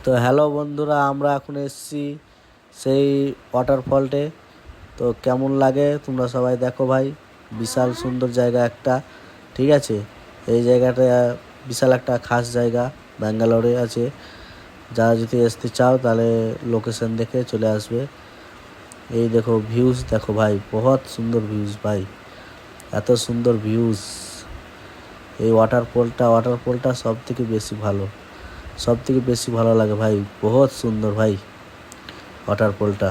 তো হ্যালো বন্ধুরা, আমরা এখন এসেছি সেই ওয়াটারফলটে। তো কেমন লাগে তোমরা সবাই দেখো ভাই। বিশাল সুন্দর জায়গা একটা, ঠিক আছে। এই জায়গাটা বিশাল একটা খাস জায়গা, ব্যাঙ্গালোরে আছে। যারা যদি আসতে চাও তাহলে লোকেশন দেখে চলে আসবে। এই দেখো ভিউজ, দেখো ভাই, বহুত সুন্দর ভিউজ ভাই, এত সুন্দর ভিউজ। এই ওয়াটারফলটা সব থেকে বেশি ভালো, সব থেকে বেশি ভালো লাগে ভাই, বহুত সুন্দর ভাই ওয়াটারফলটা।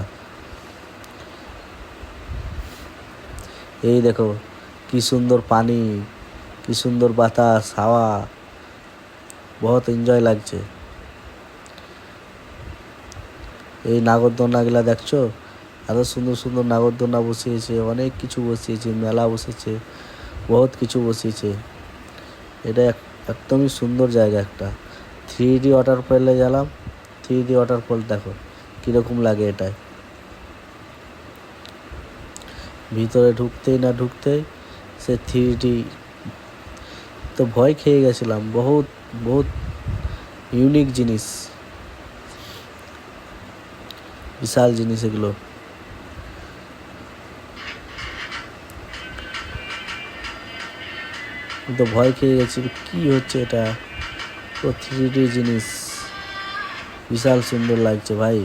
এই দেখো কি সুন্দর পানি, কি সুন্দর বাতাস, হাওয়া, বহুত এনজয় লাগছে। এই নাগরদোলনাগুলা দেখছো, এত সুন্দর সুন্দর নাগরদোলনা বসিয়েছে, অনেক কিছু বসিয়েছে, মেলা বসেছে, বহুত কিছু বসিয়েছে। এটা একদমই সুন্দর জায়গা একটা। 3D ওয়াটারফলে গেলাম। 3D ওয়াটারফল দেখো কীরকম লাগে এটায়। ভিতরে ঢুকতেই না ঢুকতেই সে 3D, তো ভয় খেয়ে গেছিলাম। বহুত বহুত ইউনিক জিনিস, বিশাল জিনিস এগুলো। তো ভয় খেয়ে গেছি, কি হচ্ছে এটা, তো 3D জিনিস, বিশাল সুন্দর লাগছে ভাই।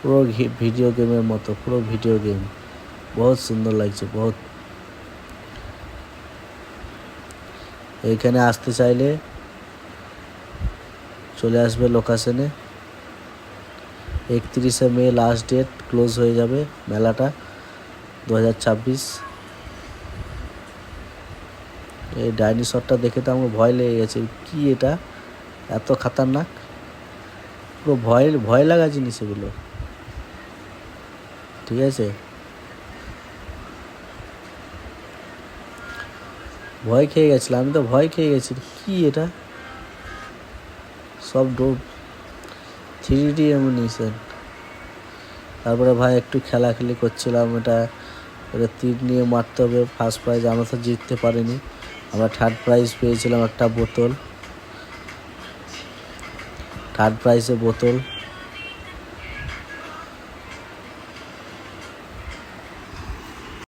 পুরো ভিডিও গেমের মতো, পুরো ভিডিও গেম, বহুত সুন্দর লাগছে বহুত। এইখানে আসতে চাইলে চলে আসবে লোকেশনে। 31শে মে লাস্ট ডেট, ক্লোজ হয়ে যাবে মেলাটা 2026। এই ডাইনোসরটা দেখে তো আমার ভয় লেগে গেছে, কি এটা এত খাতারনাক, পুরো ভয় ভয় লাগা জিনিস এগুলো, ঠিক আছে। ভয় খেয়ে গেছিলাম, আমি তো ভয় খেয়ে গেছি, কি এটা সব ডোব 3D অ্যানিমেশন। তারপরে ভাই একটু খেলাখেলি করছিলাম, এটা তীর নিয়ে মারতে হবে, ফার্স্ট প্রাইজ আমরা তো জিততে পারিনি, আমরা থার্ড প্রাইজ পেয়েছিলাম, একটা বোতল, থার্ড প্রাইজে বোতল।